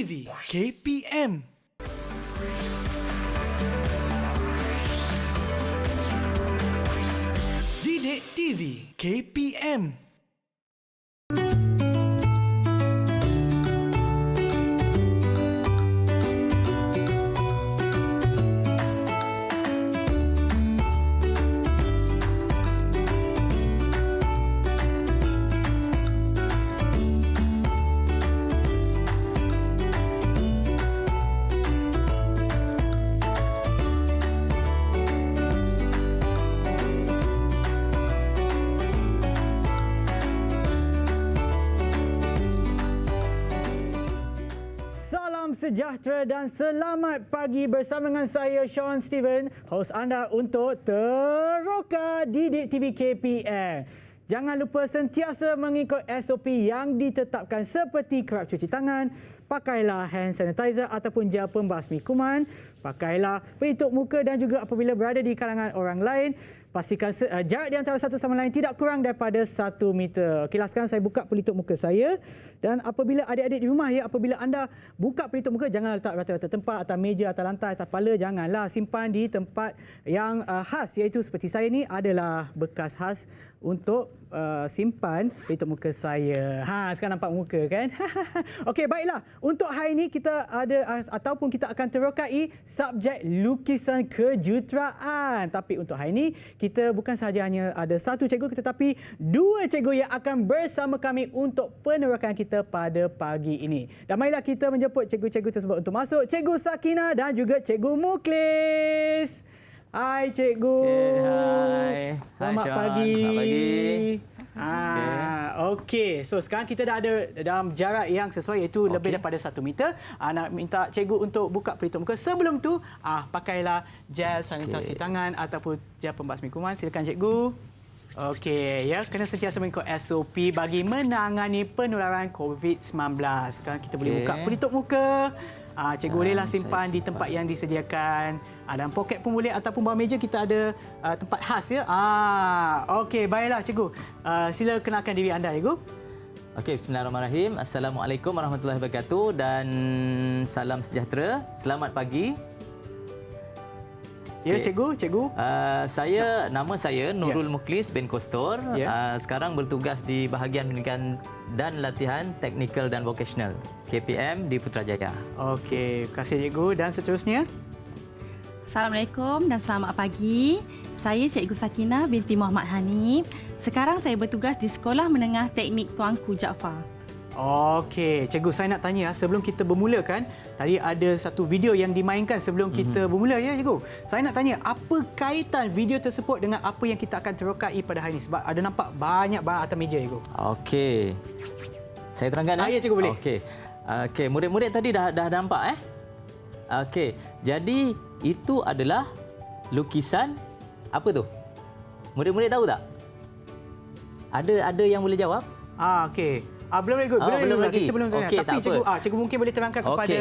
TV KPM. Didik TV KPM. Salam sejahtera dan selamat pagi bersama dengan saya Sean Steven, host anda untuk Teroka Didik TV KPM. Jangan lupa sentiasa mengikut SOP yang ditetapkan seperti kerap cuci tangan, pakailah hand sanitizer ataupun gel pembasmi kuman, pakailah pelitup muka dan juga apabila berada di kalangan orang lain, pastikan jarak di antara satu sama lain tidak kurang daripada 1 meter. Okeylah, sekarang saya buka pelitup muka saya dan apabila adik-adik di rumah, apabila anda buka pelitup muka, jangan letak rata-rata tempat, atas meja, atas lantai, atas kepala, janganlah. Simpan di tempat yang khas, iaitu seperti saya ni adalah bekas khas untuk simpan pelitup muka saya. Sekarang nampak muka kan? Okey, baiklah. Untuk hari ini kita ada ataupun kita akan terokai subjek lukisan kejuruteraan. Tapi untuk hari ini kita bukan sahaja hanya ada satu cikgu tetapi dua cikgu yang akan bersama kami untuk penerokan kita pada pagi ini. Dan marilah kita menjemput cikgu-cikgu tersebut untuk masuk. Cikgu Sakina dan juga Cikgu Mukhlis. Hai cikgu. Okay, hai. Selamat Sean. pagi. Selamat pagi. Okey. So sekarang kita dah ada dalam jarak yang sesuai iaitu lebih daripada 1 meter. Nak minta cikgu untuk buka pelitup muka. Sebelum tu pakailah gel sanitasi tangan ataupun gel pembasmi kuman. Silakan cikgu. Okey, ya, kena sentiasa mengikut SOP bagi menangani penularan COVID-19. Sekarang kita boleh buka pelitup muka. Cikgu bolehlah simpan di tempat yang disediakan. Dalam poket pun boleh ataupun bawah meja kita ada tempat khas ya. Okey, baiklah cikgu. Sila kenalkan diri anda cikgu. Okey, bismillahirrahmanirrahim. Assalamualaikum warahmatullahi wabarakatuh dan salam sejahtera. Selamat pagi. Ya, cikgu, nama saya Nurul Mukhlis bin Kostor. Sekarang bertugas di bahagian pendidikan dan latihan teknikal dan vocational KPM di Putrajaya. Okey, terima kasih cikgu dan seterusnya. Assalamualaikum dan selamat pagi. Saya Cikgu Sakina binti Muhammad Hanif. Sekarang saya bertugas di Sekolah Menengah Teknik Tuanku Jaafar. Okey, cikgu, saya nak tanya sebelum kita bermula kan, tadi ada satu video yang dimainkan sebelum kita bermula ya cikgu. Saya nak tanya apa kaitan video tersebut dengan apa yang kita akan terokai pada hari ini sebab ada nampak banyak barang atas meja cikgu. Okey. Saya terangkan ya cikgu boleh. Okey, murid-murid tadi dah nampak Okey. Jadi itu adalah lukisan apa tu? Murid-murid tahu tak? Ada yang boleh jawab? Okey. Belum lagi. Belum lagi. Kita belum tanya. Okey, tapi cikgu mungkin boleh terangkan kepada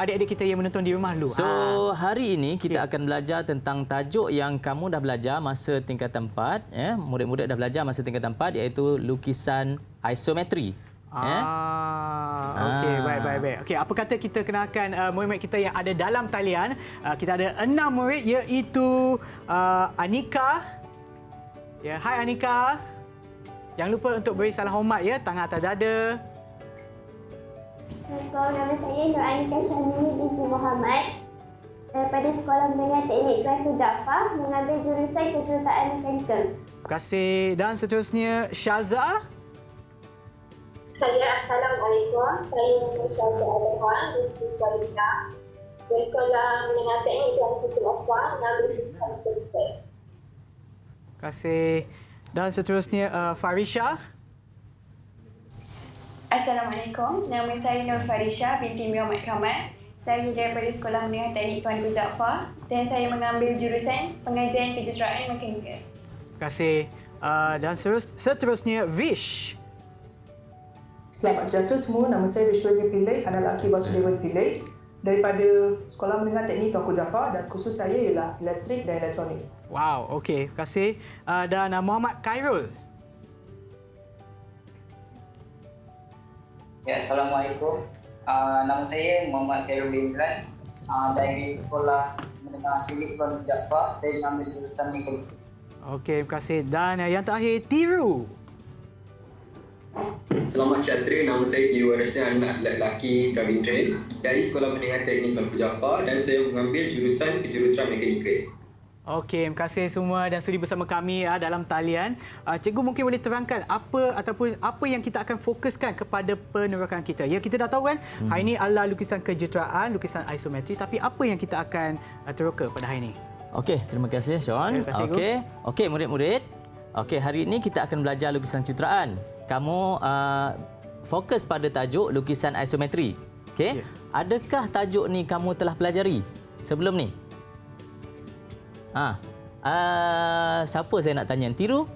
adik-adik kita yang menonton di rumah dulu. So, hari ini kita akan belajar tentang tajuk yang kamu dah belajar masa tingkatan 4, murid-murid dah belajar masa tingkatan 4 iaitu lukisan isometri. Okey, baik. Okey, apa kata kita kenalkan murid-murid kita yang ada dalam talian. Kita ada 6 murid iaitu Anika. Ya, hai Anika. Jangan lupa untuk beri salam hormat ya, tangan atas dada. Assalamualaikum, nama saya Nur Anika Syamini binti Muhammad daripada Sekolah Menengah Teknik Tuanku Jaafar mengambil jurusan kejuruteraan mekanikal. Terima kasih. Dan seterusnya Syaza. Assalamualaikum. Saya Syaza Al-Rahman binti Kualita dari Sekolah Menengah Teknik Tuanku Jaafar mengambil jurusan mekanikal. Terima kasih. Dan seterusnya Farisha. Assalamualaikum. Nama saya Nur Farisha binti Muhammad Kamal. Saya daripada Sekolah Menengah Teknik Tuanku Jaafar dan saya mengambil jurusan pengajian kejuruteraan mekanikal. Terima kasih. Dan seterusnya Vish. Selamat sejahtera semua. Nama saya Vishwadev Pillai, anak lelaki Vasudevan Pillai daripada Sekolah Menengah Teknik Tuanku Jaafar dan kursus saya ialah elektrik dan elektronik. Wow, okey. Terima kasih. Dan Muhammad Khairul. Ya, Assalamualaikum. Nama saya Muhammad Khairul bin Imran. Dari Sekolah Menengah Teknik Tuan Jaafar. Saya mengambil jurusan Ekonomi. Okey, terima kasih. Dan yang terakhir, Tiru. Selamat sejahtera, nama saya Tiru Warasnya, anak lelaki Kavin Train dari Sekolah Menengah Teknik Tuan Jaafar dan saya mengambil jurusan Kejuruteraan Mekanikal. Okey, terima kasih semua dan sudi bersama kami dalam talian. Cikgu mungkin boleh terangkan apa yang kita akan fokuskan kepada penerokan kita. Ya, kita dah tahu kan, hari ini adalah lukisan kejuruteraan, lukisan isometri, tapi apa yang kita akan teroka pada hari ini? Okey, terima kasih Sean. Terima kasih, Okey, murid-murid. Okey, hari ini kita akan belajar lukisan kejuruteraan. Kamu fokus pada tajuk lukisan isometri. Okey. Adakah tajuk ni kamu telah pelajari sebelum ni? Siapa saya nak tanya? Tiru?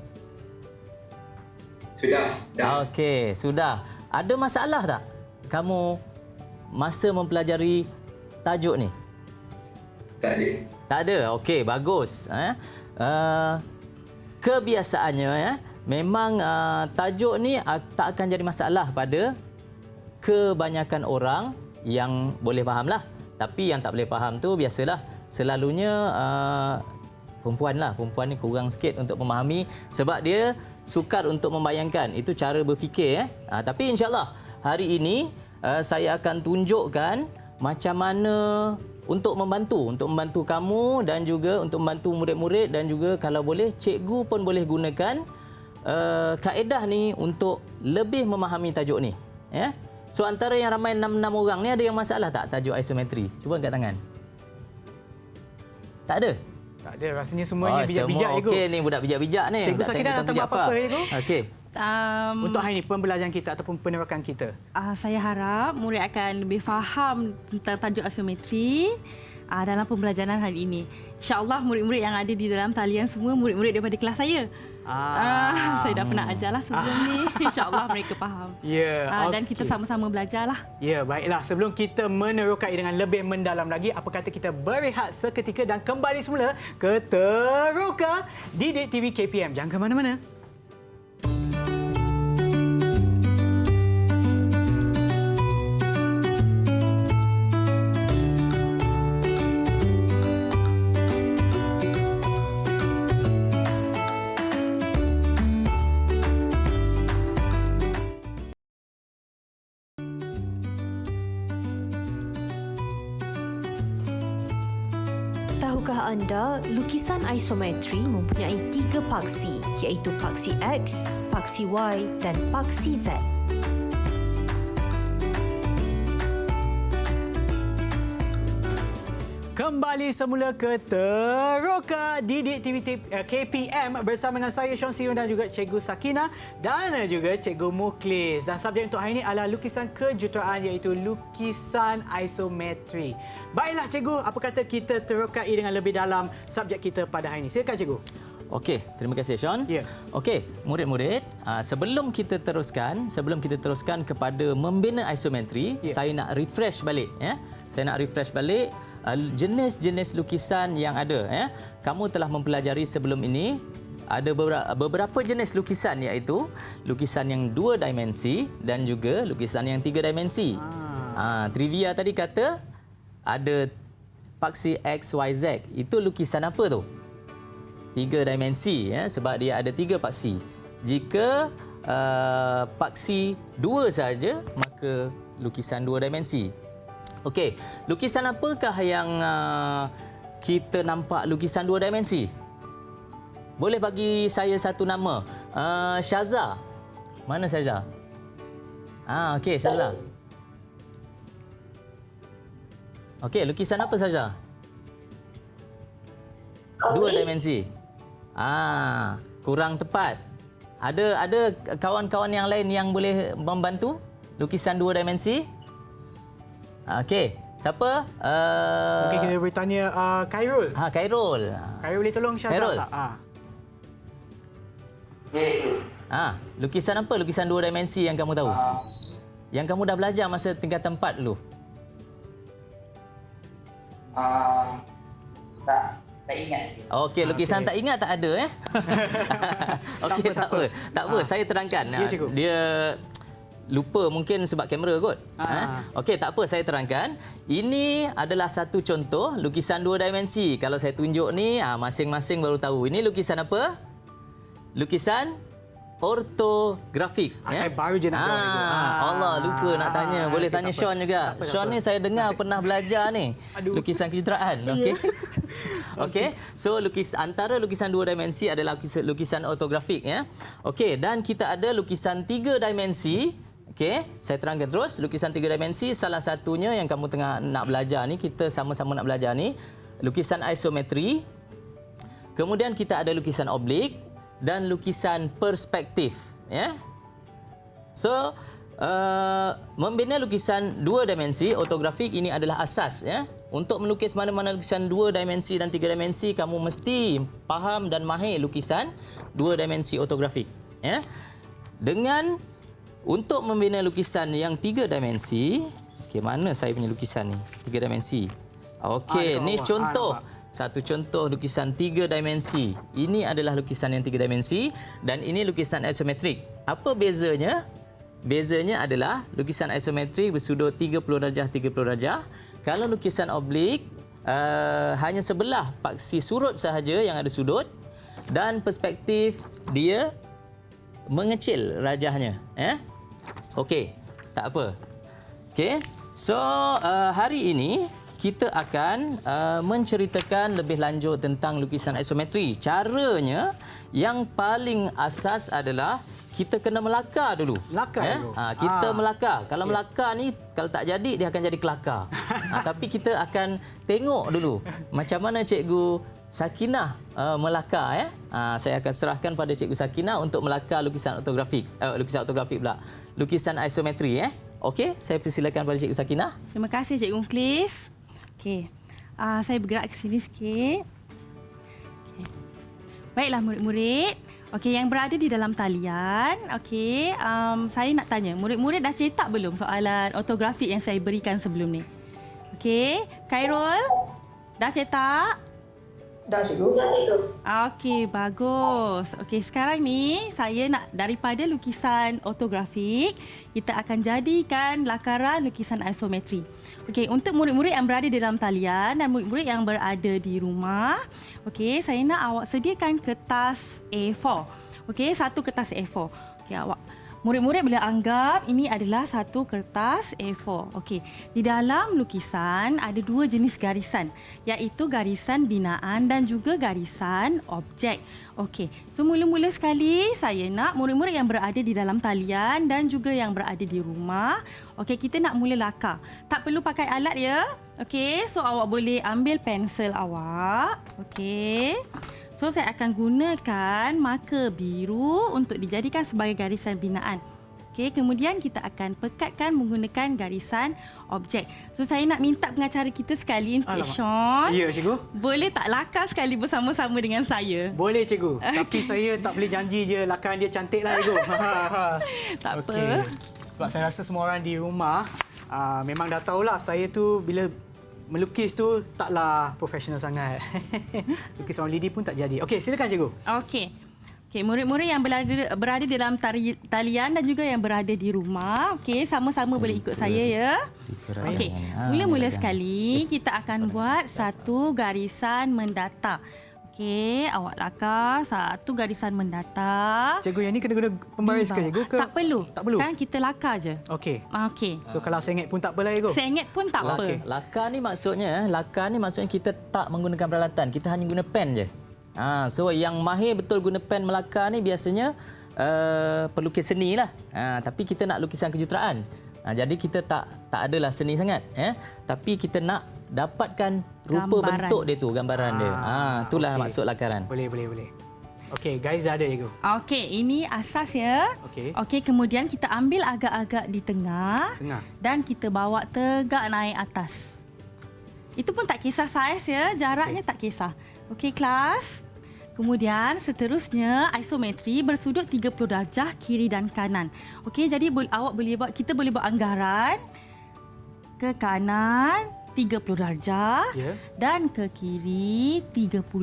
Sudah. Dah. Okey, sudah. Ada masalah tak kamu masa mempelajari tajuk ni? Tak ada. Tak ada. Okey, bagus. Kebiasaannya memang tajuk ni tak akan jadi masalah pada kebanyakan orang yang boleh fahamlah. Tapi yang tak boleh faham tu biasalah. Selalunya perempuan ni kurang sikit untuk memahami sebab dia sukar untuk membayangkan. Itu cara berfikir. Tapi insya-Allah hari ini saya akan tunjukkan macam mana untuk membantu kamu dan juga untuk membantu murid-murid dan juga kalau boleh cikgu pun boleh gunakan kaedah ni untuk lebih memahami tajuk ni. Ya. So antara yang ramai 6 orang ni ada yang masalah tak tajuk isometri? Cuba angkat tangan. Tak ada? Tak ada, rasanya semuanya bijak-bijak, cikgu. Okey, ni budak bijak-bijak ni. Cikgu Sakinah nak tambah apa-apa, cikgu? Okey. Untuk hari ini, pembelajaran kita ataupun penerokan kita. Saya harap murid akan lebih faham tentang tajuk isometri dalam pembelajaran hari ini. InsyaAllah murid-murid yang ada di dalam talian semua murid-murid daripada kelas saya. Saya dah pernah ajarlah sebelum ni. InsyaAllah mereka faham. Dan kita sama-sama belajarlah. Ya, baiklah. Sebelum kita menerokai dengan lebih mendalam lagi, apa kata kita berehat seketika dan kembali semula ke Teroka Didik TV KPM. Jangan ke mana-mana. Tahukah anda, lukisan isometri mempunyai 3 paksi, iaitu paksi X, paksi Y dan paksi Z. Kembali semula ke Teroka Didik TV KPM bersama dengan saya Sean Steven dan juga Cikgu Sakinah dan juga Cikgu Mukhlis. Dan subjek untuk hari ini adalah lukisan kejuruteraan iaitu lukisan isometri. Baiklah Cikgu, apa kata kita terokai dengan lebih dalam subjek kita pada hari ini. Silakan Cikgu. Okey, terima kasih Sean. Ya. Okey, murid-murid, sebelum kita teruskan kepada membina isometri, saya nak refresh balik ya. Saya nak refresh balik jenis-jenis lukisan yang ada ya. Kamu telah mempelajari sebelum ini ada beberapa jenis lukisan iaitu lukisan yang 2 dimensi dan juga lukisan yang 3 dimensi. Trivia tadi kata ada paksi X, Y, Z. Itu lukisan apa tu? 3 dimensi ya, sebab dia ada 3 paksi. Jika paksi 2 saja, maka lukisan 2 dimensi. Okey, lukisan apakah yang kita nampak lukisan 2 dimensi? Boleh bagi saya satu nama. Syaza. Mana Syaza? Okey, Syaza. Okey, lukisan apa Syaza? 2 dimensi. Kurang tepat. Ada kawan-kawan yang lain yang boleh membantu lukisan 2 dimensi? Okey, siapa? Mungkin kita boleh tanya Khairul. Khairul. Khairul boleh tolong Syazah Khairul. tak? Lukisan apa? Lukisan 2 dimensi yang kamu tahu? Yang kamu dah belajar masa tingkatan 4 dulu? Tak ingat. Okey, lukisan tak ingat tak ada Okey, tak apa. Saya terangkan. Ya, cikgu. lupa mungkin sebab kamera kot. Okey, tak apa, saya terangkan. Ini adalah satu contoh lukisan 2 dimensi. Kalau saya tunjuk ni, masing-masing baru tahu. Ini lukisan apa? Lukisan ortografik. Saya baru je nak jawab itu. Allah, lupa nak tanya. Boleh okey, tanya tak Sean juga. Tak apa, tak Sean apa. ni saya dengar pernah belajar ni. Lukisan kejiteraan. Okey. Okey. So antara lukisan 2 dimensi adalah lukisan ortografik ya. Okey, dan kita ada lukisan 3 dimensi. Okey, saya terangkan terus. Lukisan 3 dimensi, salah satunya yang kamu tengah nak belajar ni, kita sama-sama nak belajar ni, lukisan isometri. Kemudian kita ada lukisan oblik dan lukisan perspektif, ya. So, membina lukisan 2 dimensi ortografik ini adalah asas, ya. Untuk melukis mana-mana lukisan 2 dimensi dan 3 dimensi, kamu mesti faham dan mahir lukisan 2 dimensi ortografik, ya. Untuk membina lukisan yang 3 dimensi, okey, mana saya punya lukisan ni? 3 dimensi. Okey, ni contoh. Satu contoh lukisan 3 dimensi. Ini adalah lukisan yang 3 dimensi dan ini lukisan isometrik. Apa bezanya? Bezanya adalah lukisan isometrik bersudut 30 darjah 30 darjah. Kalau lukisan oblik hanya sebelah paksi surut sahaja yang ada sudut dan perspektif dia mengecil rajahnya, Okey, tak apa. Okey. So hari ini kita akan menceritakan lebih lanjut tentang lukisan isometri. Caranya yang paling asas adalah kita kena melakar dulu. Lakar dulu. Kita melakar. Kalau melakar ni, kalau tak jadi, dia akan jadi kelakar. Tapi kita akan tengok dulu macam mana Cikgu Sakinah melakar. Saya akan serahkan pada Cikgu Sakinah untuk melakar lukisan ortografik. Lukisan ortografik pula. Lukisan isometri. Okey, saya persilakan pada Cikgu Sakinah. Terima kasih Cikgu Mukhlis. Okey. Saya bergerak ke sini sikit. Okay. Baiklah murid-murid. Okey, yang berada di dalam talian. Okey, saya nak tanya, murid-murid dah cetak belum soalan ortografik yang saya berikan sebelum ni? Okey, Khairul dah cetak? Dah, Cikgu. Dah, Cikgu. Okey, bagus. Okey, sekarang ni saya nak daripada lukisan ortografik, kita akan jadikan lakaran lukisan isometri. Okey, untuk murid-murid yang berada di dalam talian dan murid-murid yang berada di rumah, okey, saya nak awak sediakan kertas A4. Okey, satu kertas A4. Okey, murid-murid boleh anggap ini adalah satu kertas A4. Okey, di dalam lukisan ada 2 jenis garisan, iaitu garisan binaan dan juga garisan objek. Okey, so mula-mula sekali saya nak murid-murid yang berada di dalam talian dan juga yang berada di rumah, okey, kita nak mula lakar. Tak perlu pakai alat ya. Okey, so awak boleh ambil pensel awak. Okey. So, saya akan gunakan marker biru untuk dijadikan sebagai garisan binaan. Okey, kemudian kita akan pekatkan menggunakan garisan objek. So, saya nak minta pengacara kita sekali, Sean. Ya, Cikgu. Boleh tak lakar sekali bersama-sama dengan saya? Boleh, Cikgu. Tapi saya tak boleh janji je lakaran dia cantik lah, Cikgu. Tak apa. Sebab saya rasa semua orang di rumah memang dah tahulah saya tu bila melukis tu taklah profesional sangat. Lukis orang lidi pun tak jadi. Okey, silakan Cikgu. Okey. Okey, murid-murid yang berada di dalam talian dan juga yang berada di rumah, okey, sama-sama boleh ikut saya ya. Okey, mula-mula sekali kita akan buat satu garisan mendata. Okey, awak lakar satu garisan mendata. Cikgu, yang ni kena guna pembaris ke, Cikgu? Tak perlu. Tak perlu? Sekarang kita lakar je. Okey. Okey. So, kalau sengit pun tak apalah, Cikgu? Sengit pun tak apa. Lakar ni maksudnya kita tak menggunakan peralatan. Kita hanya guna pen je. So yang mahir betul guna pen melakar ni biasanya pelukis seni lah. Tapi kita nak lukisan kejutaraan. Jadi kita tak adalah seni sangat. Tapi kita nak dapatkan rupa gambaran bentuk dia tu, gambaran dia. Itulah maksud lakaran. Boleh. Okey, guys, dah ada, Cikgu. Okey, ini asas ya. Okey, kemudian kita ambil agak-agak di tengah. Dan kita bawa tegak naik atas. Itu pun tak kisah saiz ya, jaraknya tak kisah. Okey, kelas. Kemudian seterusnya isometri bersudut 30 darjah kiri dan kanan. Okey, jadi kita boleh buat anggaran ke kanan 30 darjah dan ke kiri 30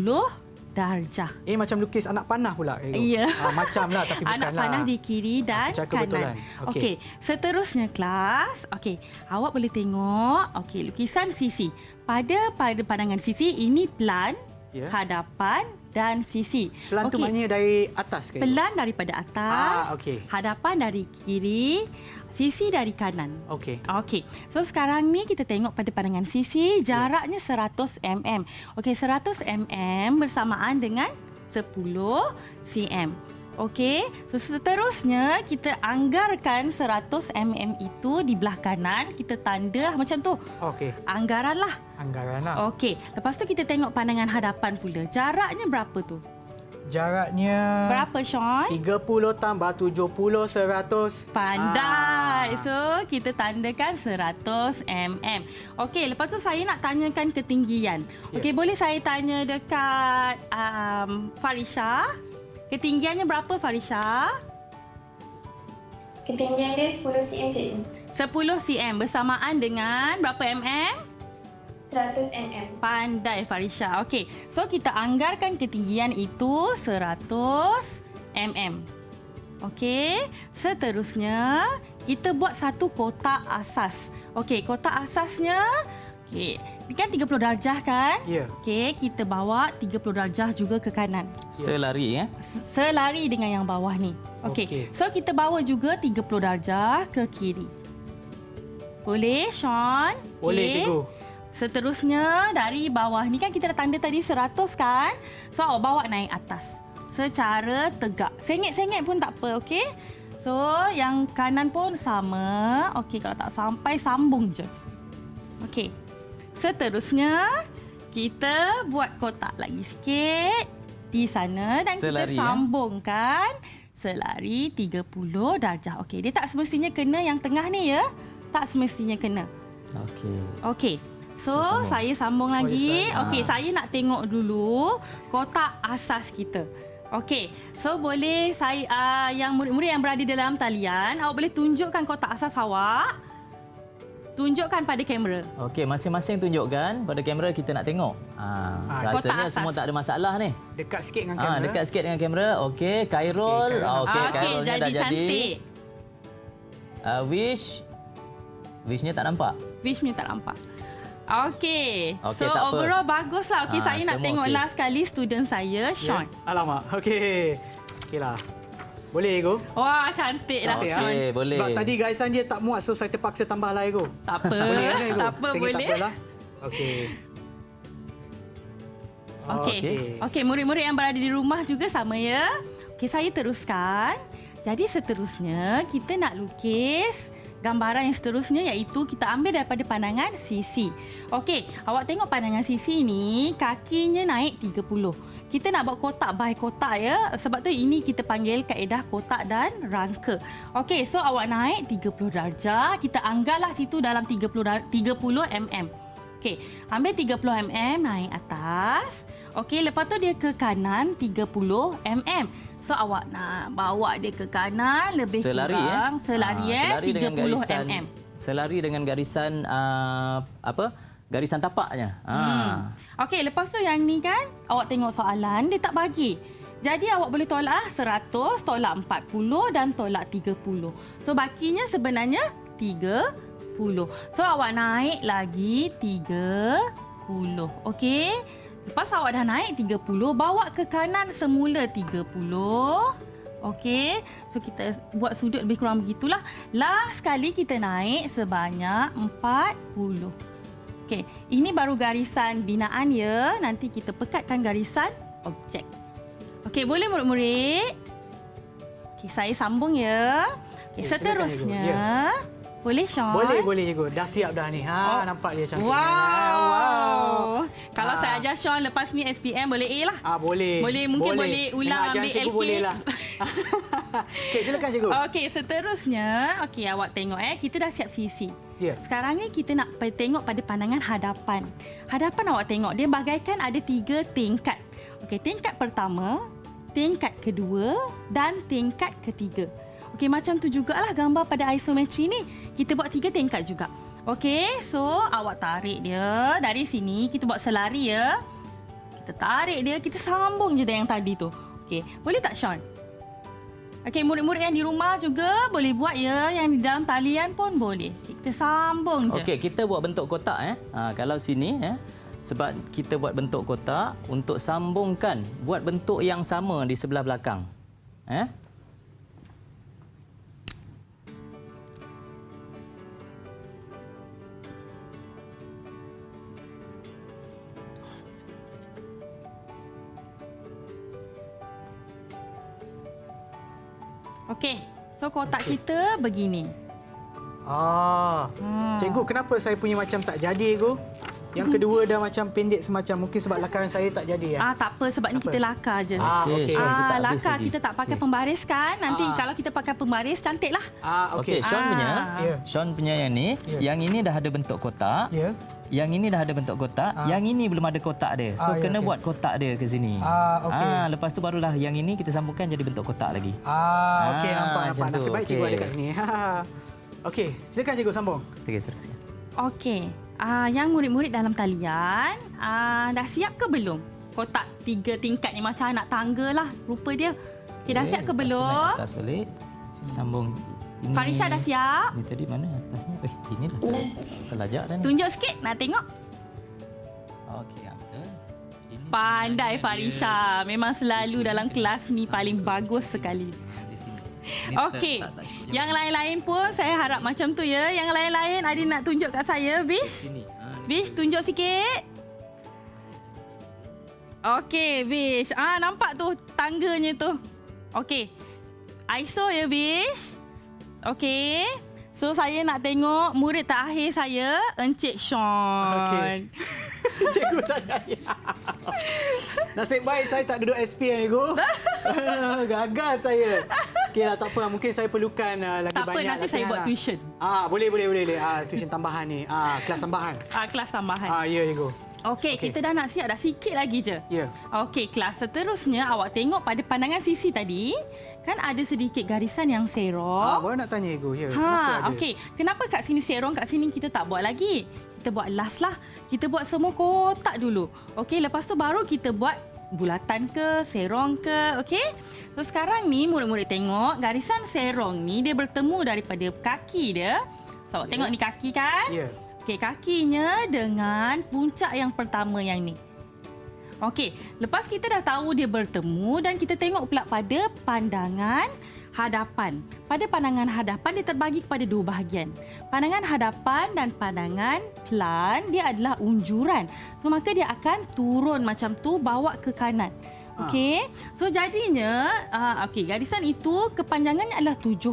darjah. Macam lukis anak panah pula. Ya. Macam lah tapi bukan anak panah di kiri dan secara kanan. kebetulan. Okey. Seterusnya kelas. Okey. Awak boleh tengok lukisan sisi. Pada pandangan sisi ini pelan, hadapan dan sisi. Pelan tu maknanya dari atas ke? Pelan daripada atas. Hadapan dari kiri, sisi dari kanan. Okey. So sekarang ni kita tengok pada pandangan sisi, jaraknya 100 mm. Okey, 100 mm bersamaan dengan 10 cm. Okey, so seterusnya kita anggarkan 100 mm itu di belah kanan, kita tanda macam tu. Okey. Anggaran lah. Okey, lepas tu kita tengok pandangan hadapan pula. Jaraknya berapa tu? Jaraknya berapa, Sean? 30 tambah 70, 100. Pandai. So, kita tandakan 100 mm. Okey, lepas tu saya nak tanyakan ketinggian. Okey, boleh saya tanya dekat Farisha? Ketinggiannya berapa, Farisha? Ketinggian dia 10 cm, cikgu. 10 cm bersamaan dengan berapa mm? 100 mm. Pandai, Farisha. Okey, so kita anggarkan ketinggian itu 100 mm. Okey, seterusnya kita buat satu kotak asas. Okey, kotak asasnya ini kan 30 darjah kan? Okey, kita bawa 30 darjah juga ke kanan. Selari Selari dengan yang bawah ni. Okey. So kita bawa juga 30 darjah ke kiri. Boleh, Sean? Boleh, cikgu. Seterusnya dari bawah ni kan kita dah tanda tadi 100 kan? So awak bawa naik atas secara tegak. Sengit-sengit pun tak apa, okey? So yang kanan pun sama. Okey, kalau tak sampai sambung je. Okey. Seterusnya kita buat kotak lagi sikit di sana dan selari, kita sambungkan selari 30 darjah. Okey, dia tak semestinya kena yang tengah ni ya. Tak semestinya kena. Okey. So saya sambung lagi. Okey, saya nak tengok dulu kotak asas kita. Okey. So boleh saya yang murid-murid yang berada dalam talian, awak boleh tunjukkan kotak asas awak. Tunjukkan pada kamera. Okey, masing-masing tunjukkan pada kamera, kita nak tengok. Rasanya semua tak ada masalah ni. Dekat sikit dengan kamera. Dekat sikit dengan kamera. Okey, Khairul. Okey, Khairulnya dah jadi. Wishnya tak nampak. Wishnya tak nampak. Okey. Okey, so tak overall baguslah. Okey, saya nak tengok last kali student saya, Sean. Alamak. Okey. Okeylah. Boleh, Ego? Wah, cantik lah. Okey, boleh. Sebab tadi garisan dia tak muat, so saya terpaksa tambah lah, Ego. Tak apa. Boleh kan, Ego? Tak apa, boleh. Tak apalah. Okey. Okey, murid-murid yang berada di rumah juga sama ya. Okey, saya teruskan. Jadi seterusnya, kita nak lukis gambaran yang seterusnya iaitu kita ambil daripada pandangan sisi. Okey, awak tengok pandangan sisi ni, kakinya naik 30. Kita nak buat kotak by kotak ya. Sebab tu ini kita panggil kaedah kotak dan rangka. Okey, so awak naik 30 darjah. Kita anggaplah situ dalam 30 mm. Okey, ambil 30 mm naik atas. Okey, lepas tu dia ke kanan 30 mm. So awak nak bawa dia ke kanan lebih kurang selari dengan 30 garisan, mm. Selari dengan garisan garisan tapaknya. Okey, lepas tu yang ni kan, awak tengok soalan, dia tak bagi. Jadi awak boleh tolak 100, tolak 40 dan tolak 30. So bakinya sebenarnya 30. So awak naik lagi 30. Okey. Lepas awak dah naik 30, bawa ke kanan semula 30. Okey. So kita buat sudut lebih kurang begitulah. Last kali kita naik sebanyak 40. Okey, ini baru garisan binaan ya. Nanti kita pekatkan garisan objek. Okey, boleh murid-murid? Okey, saya sambung ya. Okey, seterusnya. Boleh, Sean? Boleh, Cikgu. Dah siap dah ni. Nampak dia cantik. Wow. Kalau saya ajar Sean lepas ni SPM boleh A lah. Boleh. Mungkin boleh ulang ambil cikgu LK. Boleh lah. Okey, silakan Cikgu. Okey, seterusnya. Okey, awak tengok kita dah siap sisi. Sekarang ni kita nak tengok pada pandangan hadapan. Hadapan awak tengok, dia bagaikan ada 3 tingkat. Okey, tingkat pertama, tingkat kedua dan tingkat ketiga. Okey, macam tu jugalah gambar pada isometri ni. Kita buat 3 tingkat juga. Okey, so awak tarik dia dari sini. Kita buat selari ya. Kita tarik dia, kita sambung je yang tadi tu. Okey, boleh tak Sean? Okey, murid-murid yang di rumah juga boleh buat ya, yang di dalam talian pun boleh. Kita sambung je. Okey, kita buat bentuk kotak kalau sini sebab kita buat bentuk kotak untuk sambungkan buat bentuk yang sama di sebelah belakang. Okey, so kotak kita begini. Cikgu, kenapa saya punya macam tak jadi, Cikgu? Yang kedua dah macam pendek semacam, mungkin sebab lakaran saya tak jadi ya. Tak apa, sebab ni kita lakar je. Okey. Lakar kita tak pakai pembaris kan. Nanti kalau kita pakai pembaris cantiklah. Okey, Sean punya yang ni, yang ini dah ada bentuk kotak. Ya. Yang ini dah ada bentuk kotak, yang ini belum ada kotak dia. So kena buat kotak dia ke sini. Lepas tu barulah yang ini kita sambungkan jadi bentuk kotak lagi. Okey, nampak. Nasib baik cikgu ada kat sini. Okey, silakan cikgu sambung. Okey, teruskan. Okey. Yang murid-murid dalam talian, dah siap ke belum? Kotak 3 tingkat ni macam anak tangga lah rupa dia. Okey, dah siap ke belum? Atas balik. Sambung ini. Farisha dah siap? Ini tadi mana atasnya? Ini dah. Terlajak dah ni. Tunjuk sikit, nak tengok. Okey, betul. Pandai Farisha. Memang selalu dalam kelas ni paling bagus sekali. Okey. Yang lain-lain pun saya harap macam tu ya. Yang lain-lain ada nak tunjuk kat saya, Vish? Vish, tunjuk sikit. Okey, Vish. Nampak tu tangganya tu. Okey. ISO ya, Vish. Okey. So, saya nak tengok murid terakhir saya, Encik Sean. Okey. Cikgu tak jadi. Nasib baik saya tak duduk SP, Cikgu. Gagal saya. Okeylah, tak apa. Mungkin saya perlukan lagi tak banyak latihan. Tak apa, nanti saya buat tuition. Boleh. Tuition tambahan ni. Kelas tambahan. Kelas tambahan. Ya, Cikgu. Okey, kita dah nak siap dah. Sikit lagi je. Ya. Okey, kelas seterusnya awak tengok pada pandangan sisi tadi, kan ada sedikit garisan yang serong. Baru nak tanya, Cikgu. Ya, kenapa ada? Okey, kenapa kat sini serong, kat sini kita tak buat lagi? Kita buat last lah. Kita buat semua kotak dulu. Okey, lepas tu baru kita buat bulatan ke, serong ke, okey? So sekarang ni murid-murid tengok garisan serong ni dia bertemu daripada kaki dia. So awak tengok ni kaki kan? Ya. Okey, kakinya dengan puncak yang pertama yang ni. Okey, lepas kita dah tahu dia bertemu dan kita tengok pula pada pandangan hadapan. Pada pandangan hadapan dia terbagi kepada 2 bahagian. Pandangan hadapan dan pandangan pelan dia adalah unjuran. So maka dia akan turun macam tu bawa ke kanan. Okey. So jadinya garisan itu kepanjangannya adalah 70.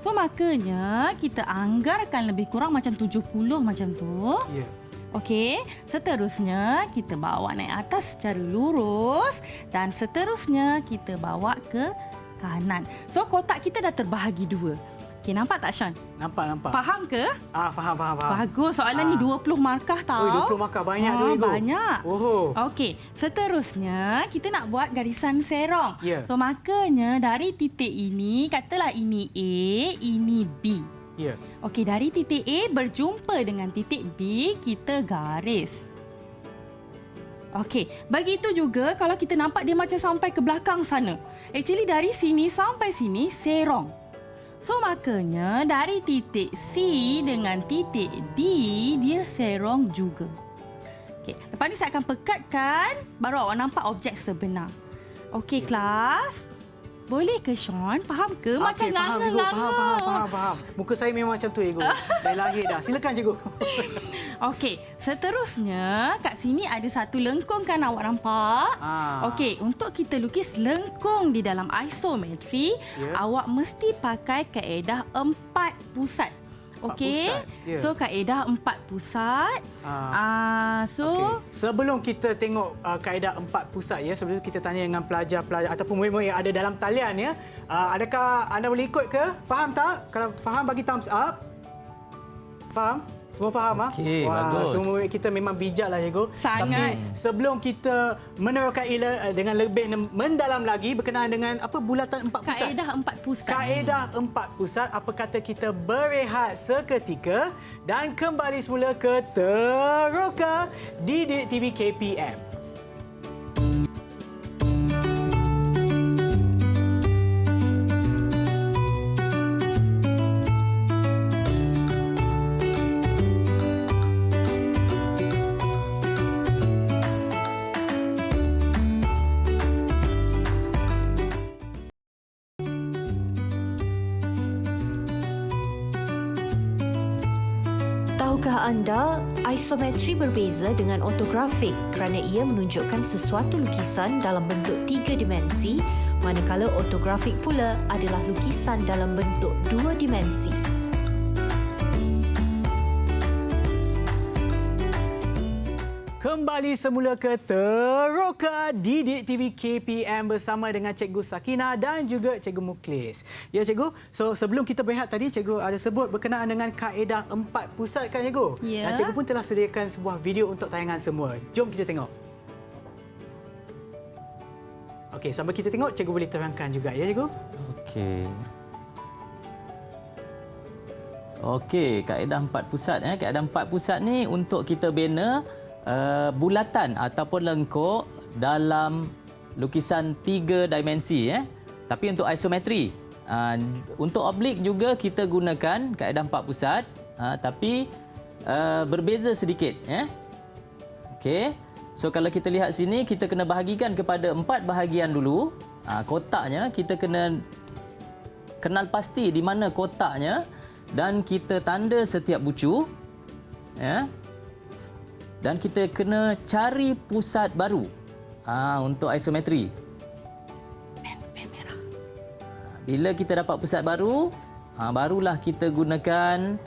So makanya kita anggarkan lebih kurang macam 70 macam tu. Ya. Okey, seterusnya kita bawa naik atas secara lurus dan seterusnya kita bawa ke kanan. So kotak kita dah terbahagi 2. Okey, nampak tak Sean? Nampak. Faham ke? Faham. Bagus. Soalan ni 20 markah tau. 20 markah banyak tu, Cikgu. Banyak. Oh. Okey, seterusnya kita nak buat garisan serong. Ya. So makanya dari titik ini, katalah ini A, ini B. Ya. Okey, dari titik A berjumpa dengan titik B, kita garis. Okey, begitu juga kalau kita nampak dia macam sampai ke belakang sana. Actually dari sini sampai sini serong. So makanya dari titik C dengan titik D dia serong juga. Okey, lepas ni saya akan pekatkan baru awak nampak objek sebenar. Okey kelas. Boleh ke Sean? Faham ke? Macam nganga-nganga. Faham. Muka saya memang macam tu, Cikgu. Dah lahir dah. Silakan, Cikgu. Okey, seterusnya kat sini ada satu lengkung kan awak nampak? Okey, untuk kita lukis lengkung di dalam isometri, awak mesti pakai kaedah 4 pusat. Okey. So kaedah 4 pusat. Sebelum kita tengok kaedah 4 pusat ya, sebelum kita tanya dengan pelajar-pelajar ataupun murid-murid yang ada dalam talian ya, adakah anda boleh ikut ke? Faham tak? Kalau faham bagi thumbs up. Faham? Semua faham? Okey, bagus. Semua murid kita memang bijak lah, Cikgu. Sangat. Tapi sebelum kita menerangkan dengan lebih mendalam lagi berkenaan dengan apa bulatan 4 pusat. Kaedah 4 pusat. Kaedah 4 pusat. Apa kata kita berehat seketika dan kembali semula ke Teroka di Didik TV KPM. Tahukah anda, isometri berbeza dengan ortografik kerana ia menunjukkan sesuatu lukisan dalam bentuk 3 dimensi, manakala ortografik pula adalah lukisan dalam bentuk 2 dimensi. Kembali semula ke Teroka Didik TV KPM bersama dengan Cikgu Sakina dan juga Cikgu Muklis. Ya Cikgu, so sebelum kita berehat tadi Cikgu ada sebut berkenaan dengan kaedah 4 pusat kan Cikgu? Ya. Dan Cikgu pun telah sediakan sebuah video untuk tayangan semua. Jom kita tengok. Okey, sambil kita tengok Cikgu boleh terangkan juga ya Cikgu? Okey. Okey, kaedah 4 pusat. Kaedah 4 pusat ni untuk kita bina bulatan ataupun lengkuk dalam lukisan 3 dimensi. Tapi untuk isometri. Untuk oblik juga kita gunakan kaedah 4 pusat. Tapi berbeza sedikit. Okey. So kalau kita lihat sini, kita kena bahagikan kepada 4 bahagian dulu. Kotaknya, kita kena kenal pasti di mana kotaknya. Dan kita tanda setiap bucu. Dan kita kena cari pusat baru untuk isometri. Pen merah. Bila kita dapat pusat baru, barulah kita gunakan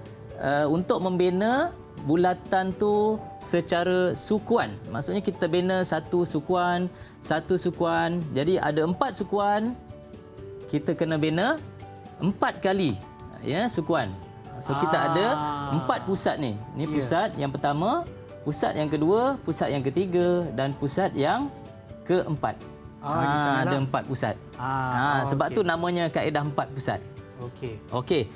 untuk membina bulatan tu secara sukuan. Maksudnya kita bina satu sukuan. Jadi ada 4 sukuan, kita kena bina 4 kali sukuan. So kita ada 4 pusat ni. Ni pusat yang pertama, pusat yang kedua, pusat yang ketiga dan pusat yang keempat. Ada 4 pusat. Sebab tu namanya kaedah 4 pusat. Okey.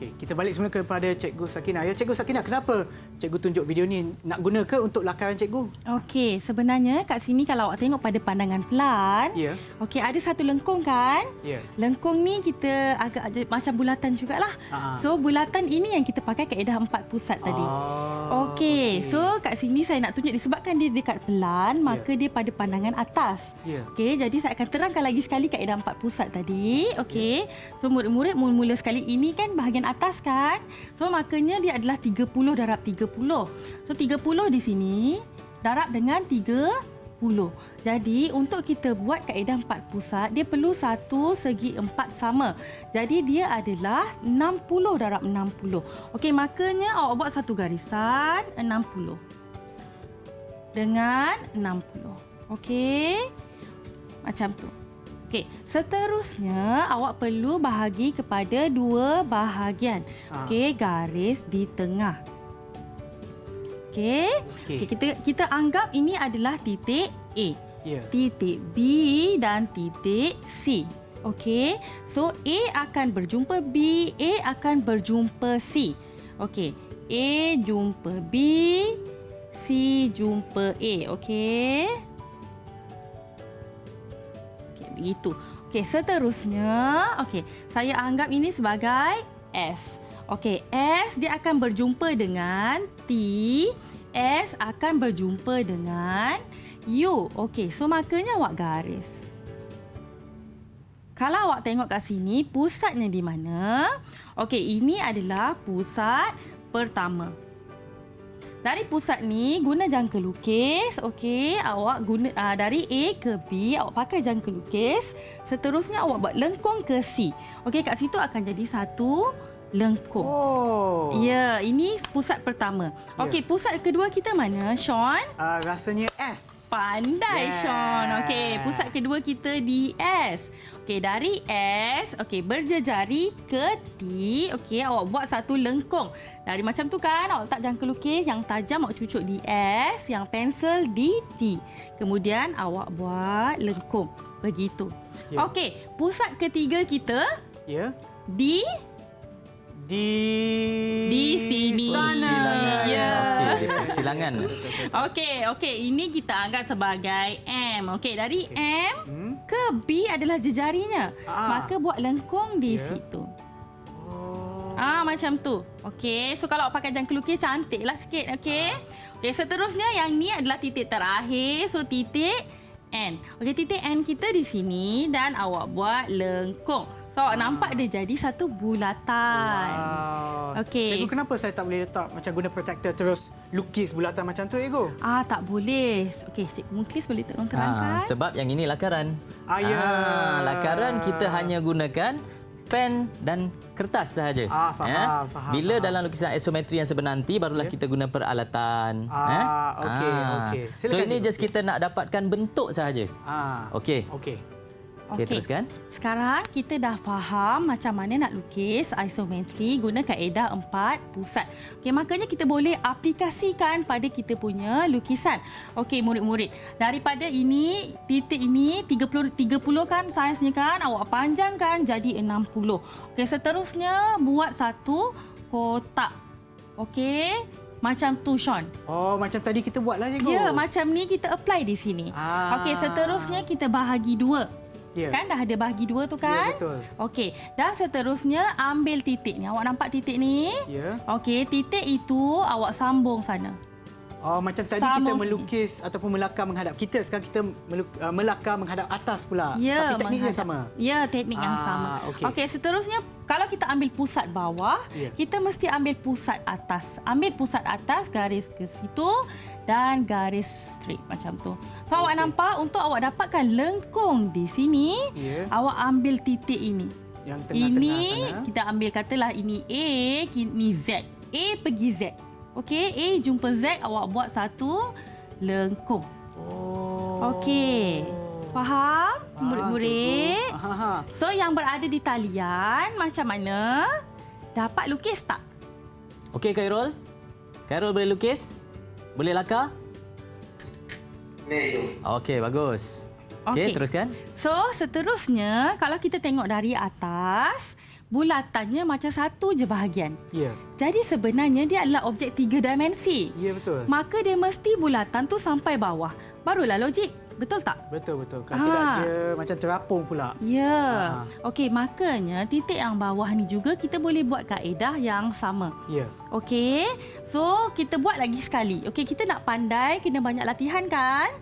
Kita balik semula kepada Cikgu Sakina. Ya Cikgu Sakina, kenapa Cikgu tunjuk video ni? Nak guna ke untuk lakaran Cikgu? Okey, sebenarnya kat sini kalau awak tengok pada pandangan pelan, okey, ada satu lengkung kan? Lengkung ni kita agak macam bulatan jugalah. So bulatan ini yang kita pakai kaedah 4 pusat tadi. Okey, so kat sini saya nak tunjuk disebabkan dia dekat pelan, maka dia pada pandangan atas. Okey, jadi saya akan terangkan lagi sekali kaedah 4 pusat tadi. Okey. So murid-murid mula-mula sekali ini kan bahagian atas kan? So makanya dia adalah 30 darab 30. So 30 di sini darab dengan 30. Jadi untuk kita buat kaedah 4 pusat, dia perlu 1 segi 4 sama. Jadi dia adalah 60 darab 60. Okey, makanya awak buat satu garisan 60 dengan 60. Okey. Macam tu. Okey, seterusnya awak perlu bahagi kepada 2 bahagian. Okey, garis di tengah. Okey. Kita anggap ini adalah titik A. Titik B dan titik C. Okey. So A akan berjumpa B, A akan berjumpa C. Okey. A jumpa B, C jumpa A. Okey. Begitu. Okey, seterusnya, okey, saya anggap ini sebagai S. Okey, S dia akan berjumpa dengan T, S akan berjumpa dengan U. Okey, so makanya awak garis. Kalau awak tengok kat sini, pusatnya di mana? Okey, ini adalah pusat pertama. Dari pusat ni guna jangka lukis. Okey, awak guna dari A ke B, awak pakai jangka lukis. Seterusnya awak buat lengkung ke C. Okey, kat situ akan jadi satu lengkung. Ya, ini pusat pertama. Okey, pusat kedua kita mana, Sean? Rasanya S. Pandai, Sean. Okey, pusat kedua kita di S. Okey, dari S, okey, berjejari ke T. Okey, awak buat satu lengkung. Dari macam tu kan, awak letak jangka lukis yang tajam awak cucuk di S, yang pensel di T. Kemudian awak buat lengkung. Begitu. Okey, pusat ketiga kita di sini. Persilangan. Ya. Okey, di persilangan. Okey, ini kita anggap sebagai M. Okey, dari M ke B adalah jejarinya. Maka buat lengkung di situ. Macam tu. Okey, so kalau awak pakai jangka lukis cantiklah sikit, okey. Okey, seterusnya yang ni adalah titik terakhir. So titik N. Okey, titik N kita di sini dan awak buat lengkung. So awak nampak dia jadi satu bulatan. Wow. Okey. Cikgu, kenapa saya tak boleh letak macam guna protektor terus lukis bulatan macam tu, Ego? Tak boleh. Okey, Cikgu Muklis boleh tolong terangkan? Sebab yang ini lakaran. Ya. Lakaran kita hanya gunakan pen dan kertas sahaja. Faham. Bila dalam lukisan isometri yang sebenar nanti barulah kita guna peralatan. Okey. So Silakan, ini Cikgu. just kita nak dapatkan bentuk sahaja. Okey. Okey, teruskan. Sekarang kita dah faham macam mana nak lukis isometri guna kaedah 4 pusat. Okey, makanya kita boleh aplikasikan pada kita punya lukisan. Okey, murid-murid. Daripada ini, titik ini 30 kan saiznya kan, awak panjangkan jadi 60. Okey, seterusnya buat satu kotak. Okey. Macam tu, Sean. Oh, macam tadi kita buatlah, Cikgu. Ya, macam ni kita apply di sini. Okey, seterusnya kita bahagi 2. Ya. Kan dah ada bahagi 2 tu kan? Ya, betul. Okey, dan seterusnya ambil titik ni. Awak nampak titik ni? Ya. Okey, titik itu awak sambung sana. Oh, macam tadi kita melukis ataupun melakar menghadap. Kita sekarang kita melakar menghadap atas pula. Ya, tapi tekniknya sama. Ya, teknik yang sama. Okey, seterusnya kalau kita ambil pusat bawah, kita mesti ambil pusat atas. Ambil pusat atas, garis ke situ dan garis straight macam tu. So awak nampak untuk awak dapatkan lengkung di sini, awak ambil titik ini. Yang tengah-tengah ini sana. kita ambil katalah ini A, ini Z. A pergi Z. Okey, A jumpa Z, awak buat satu lengkung. Okey. Faham? Murid-murid? So yang berada di talian macam mana? Dapat lukis tak? Okey, Khairul. Khairul boleh lukis? Boleh lakar? Okey, bagus. Okey, teruskan. So, seterusnya kalau kita tengok dari atas, bulatannya macam satu je bahagian. Ya. Jadi sebenarnya dia adalah objek 3 dimensi. Ya, betul. Maka dia mesti bulatan tu sampai bawah. Barulah logik. Betul tak? Betul. Kalau tidak dia macam terapung pula. Ya. Okey, makanya titik yang bawah ni juga kita boleh buat kaedah yang sama. Ya. Okey. So, kita buat lagi sekali. Okey, kita nak pandai, kena banyak latihan kan?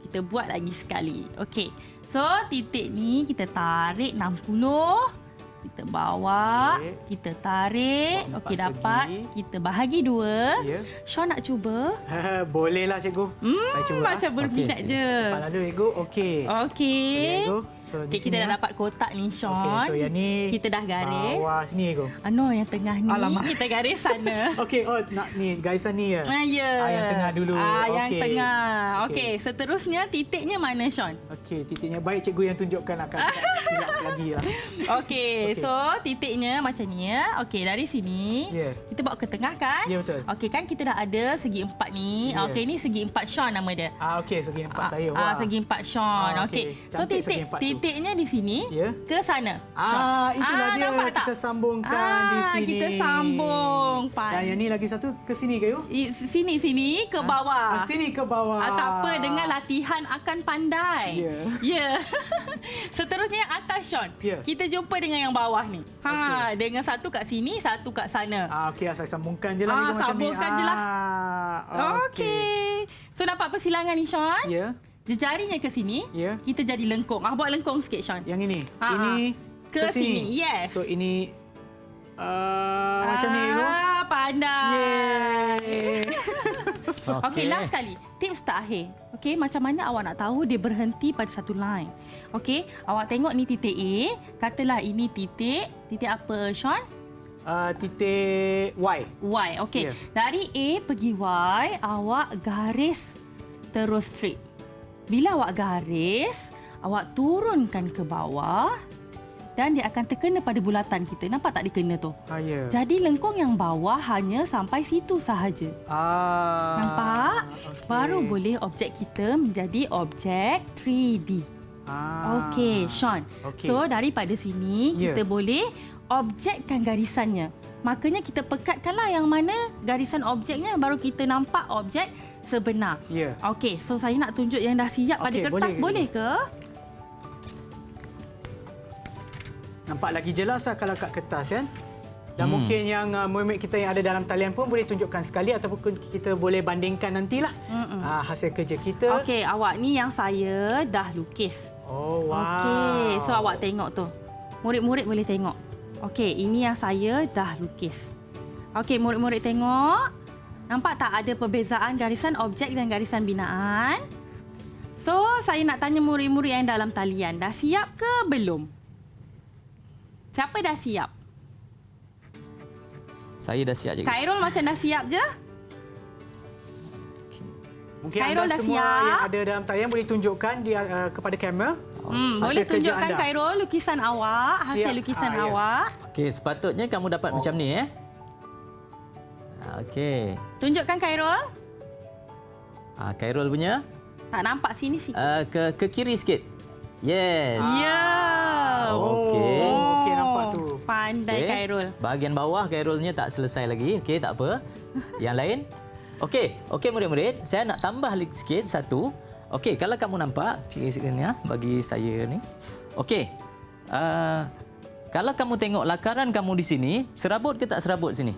Kita buat lagi sekali. Okey. So, titik ni kita tarik 60. Kita bawa, kita tarik. Okey, dapat. Kita bahagi 2. Ya. Sean nak cuba? Bolehlah, Cikgu. Saya cuba. Macam berminat je. Kepala dulu, Ego. Okey. Okey. Ego. So, di Kita sini, dah dapat kotak ni, Sean. Okey, so yang ni kita dah garis. bawah sini, Ego. Yang tengah ni Alamak. kita garis sana. Okey, nak ni garisan ni ya. Ya. Yang tengah dulu. Yang Okey. tengah. Okey. Okey, seterusnya titiknya mana, Sean? Okey, titiknya baik cikgu yang tunjukkan akan silap lagi lah. Okey, so titiknya macam ni ya. Okey, dari sini kita bawa ke tengah kan? Ya, betul. Okey, kan kita dah ada segi 4 ni. Ya. Okey, ni segi 4 Sean nama dia. Okey, segi 4 saya. Wah. Segi 4 Sean. Okey. So Cantik segi 4 tu. titiknya di sini ke sana. Itulah dia. Nampak tak? Kita sambungkan di sini. Kita sambung. Dan yang ni lagi satu ke sini ke, Yu? Sini ke bawah. Sini ke bawah. Tak apa, dengan latihan akan pandai. Ya. Seterusnya yang atas, Sean. Kita jumpa dengan yang bawah ni. Dengan satu kat sini, satu kat sana. Okey, saya sambungkan je lah. Sambungkan je lah. Okey. So, dapat persilangan ni, Sean? Ya. Jarinya ke sini, kita jadi lengkung. Buat lengkung sikit, Sean. Yang ini? Ini ke sini. Yes. So, ini macam ni, Yu? Pandai. Okey, last sekali. Tips terakhir. Okey, macam mana awak nak tahu dia berhenti pada satu line? Okey, awak tengok ni titik A. Katalah ini titik. Titik apa, Sean? Titik Y. Y, okey. Dari A pergi Y, awak garis terus straight. Bila awak garis, awak turunkan ke bawah dan dia akan terkena pada bulatan kita. Nampak tak dia kena tu? Jadi lengkung yang bawah hanya sampai situ sahaja. Nampak? Okay. Baru boleh objek kita menjadi objek 3D. Okey, Sean. So daripada sini kita boleh objekkan garisannya. Makanya kita pekatkanlah yang mana garisan objeknya, baru kita nampak objek sebenar. Okey, so saya nak tunjuk yang dah siap pada kertas. Boleh ke? Nampak lagi jelas lah kalau kat kertas kan. Dan mungkin yang murid kita yang ada dalam talian pun boleh tunjukkan sekali ataupun kita boleh bandingkan nantilah hasil kerja kita. Okey, awak ni yang saya dah lukis. Oh, wow. Okey, so awak tengok tu. murid-murid boleh tengok. Okey, ini yang saya dah lukis. Okey, murid-murid tengok. Nampak tak ada perbezaan garisan objek dan garisan binaan? So, saya nak tanya murid-murid yang dalam talian. Dah siap ke belum? Siapa dah siap? Saya dah siap, cikgu. Khairul macam dah siap je? Mungkin Khairul anda dah semua siap? yang ada dalam talian boleh tunjukkan dia kepada kamera. Boleh tunjukkan Khairul lukisan awak, hasil lukisan awak. Okey, sepatutnya kamu dapat macam ni Okey. Tunjukkan Khairul. Khairul punya Tak nampak sini sikit. ke kiri sikit. Yes. Ya. Okey. Okey, nampak tu. Pandai Khairul. Bahagian bawah Khairulnya tak selesai lagi. Okey, tak apa. Yang lain. Okey murid-murid, saya nak tambah lagi sikit satu. Okey, kalau kamu nampak, sikit ni bagi saya ni. Okey. Kalau kamu tengok lakaran kamu di sini, serabut ke tak serabut sini?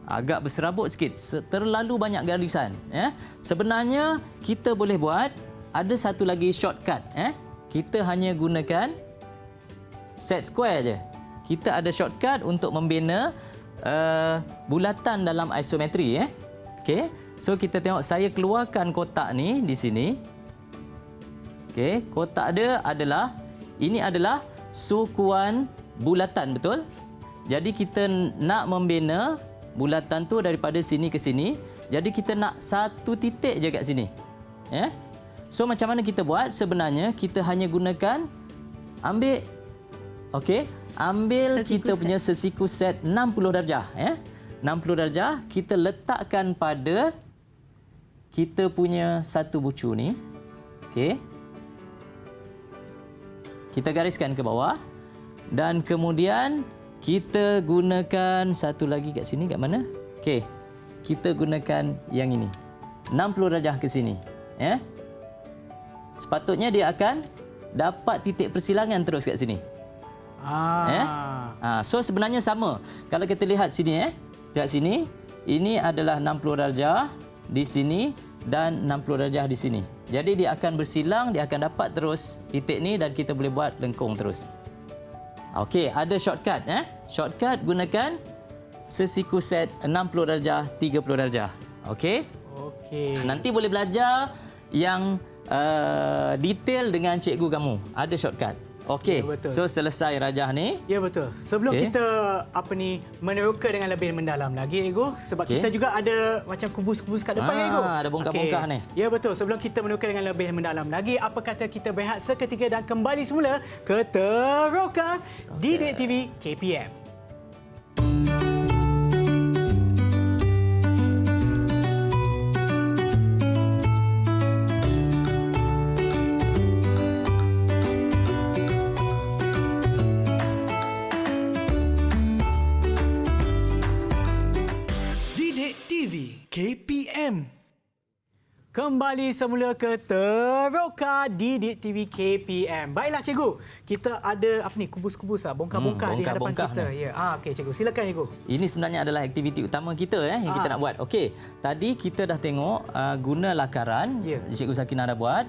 Agak berserabut sikit, terlalu banyak garisan. Sebenarnya kita boleh buat ada satu lagi shortcut. Kita hanya gunakan set square je. Kita ada shortcut untuk membina bulatan dalam isometri. Okey, so kita tengok saya keluarkan kotak ni di sini. Okey, kotak dia adalah ini adalah sukuan bulatan, betul? Jadi kita nak membina bulatan tu daripada sini ke sini. Jadi kita nak satu titik je kat sini. So macam mana kita buat? Sebenarnya kita hanya gunakan ambil kita punya sesiku set 60 darjah. 60 darjah kita letakkan pada kita punya satu bucu ni. Okey. Kita gariskan ke bawah dan kemudian kita gunakan satu lagi kat sini, kat mana? Okey. Kita gunakan yang ini. 60 darjah ke sini. Sepatutnya dia akan dapat titik persilangan terus kat sini. So sebenarnya sama. Kalau kita lihat sini kat sini, ini adalah 60 darjah di sini dan 60 darjah di sini. Jadi dia akan bersilang, dia akan dapat terus titik ni dan kita boleh buat lengkung terus. Okey, ada shortcut Shortcut gunakan sesiku set 60 darjah, 30 darjah. Okey? Nanti boleh belajar yang detail dengan cikgu kamu. Ada shortcut. Okey. Ya, so selesai rajah ni. Ya, betul. Sebelum kita meneroka dengan lebih mendalam lagi, Ego, sebab kita juga ada macam kubus-kubus kat depan, Ego. Ada bongkah-bongkah ni. Ya, betul. Sebelum kita meneroka dengan lebih mendalam lagi, apa kata kita berehat seketika dan kembali semula ke Teroka Didik TV KPM. KPM. Kembali semula ke Teroka Didik TV KPM. Baiklah cikgu, kita ada kubus-kubus bongkah-bongkah di hadapan kita. Ya. Okey cikgu, silakan cikgu. Ini sebenarnya adalah aktiviti utama kita yang kita nak buat. Okey, tadi kita dah tengok guna lakaran. Cikgu Sakinah dah buat.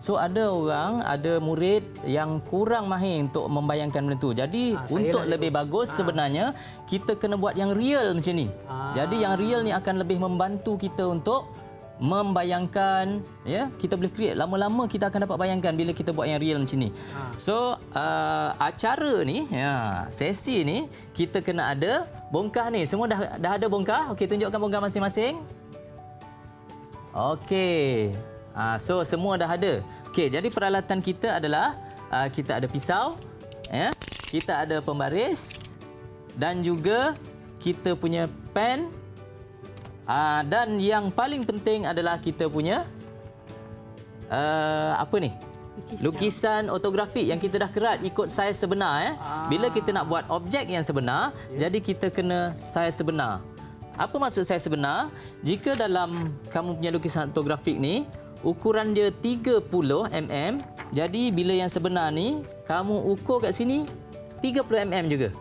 So ada murid yang kurang mahir untuk membayangkan benda tu. Jadi untuk lebih bagus sebenarnya kita kena buat yang real macam ni. Jadi yang real ni akan lebih membantu kita untuk membayangkan, kita boleh create. Lama-lama kita akan dapat bayangkan bila kita buat yang real macam ni. So acara ni, sesi ni kita kena ada bongkah ni. Semua dah ada bongkah. Okey, tunjukkan bongkah masing-masing. Okey. So semua dah ada. Okey, jadi peralatan kita adalah kita ada pisau, kita ada pembaris dan juga kita punya pen. Dan yang paling penting adalah kita punya lukisan otografik yang kita dah kerat ikut saiz sebenar. Bila kita nak buat objek yang sebenar, jadi kita kena saiz sebenar. Apa maksud saiz sebenar? Jika dalam kamu punya lukisan otografik ni ukuran dia 30 mm, jadi bila yang sebenar ni kamu ukur kat sini 30 mm juga.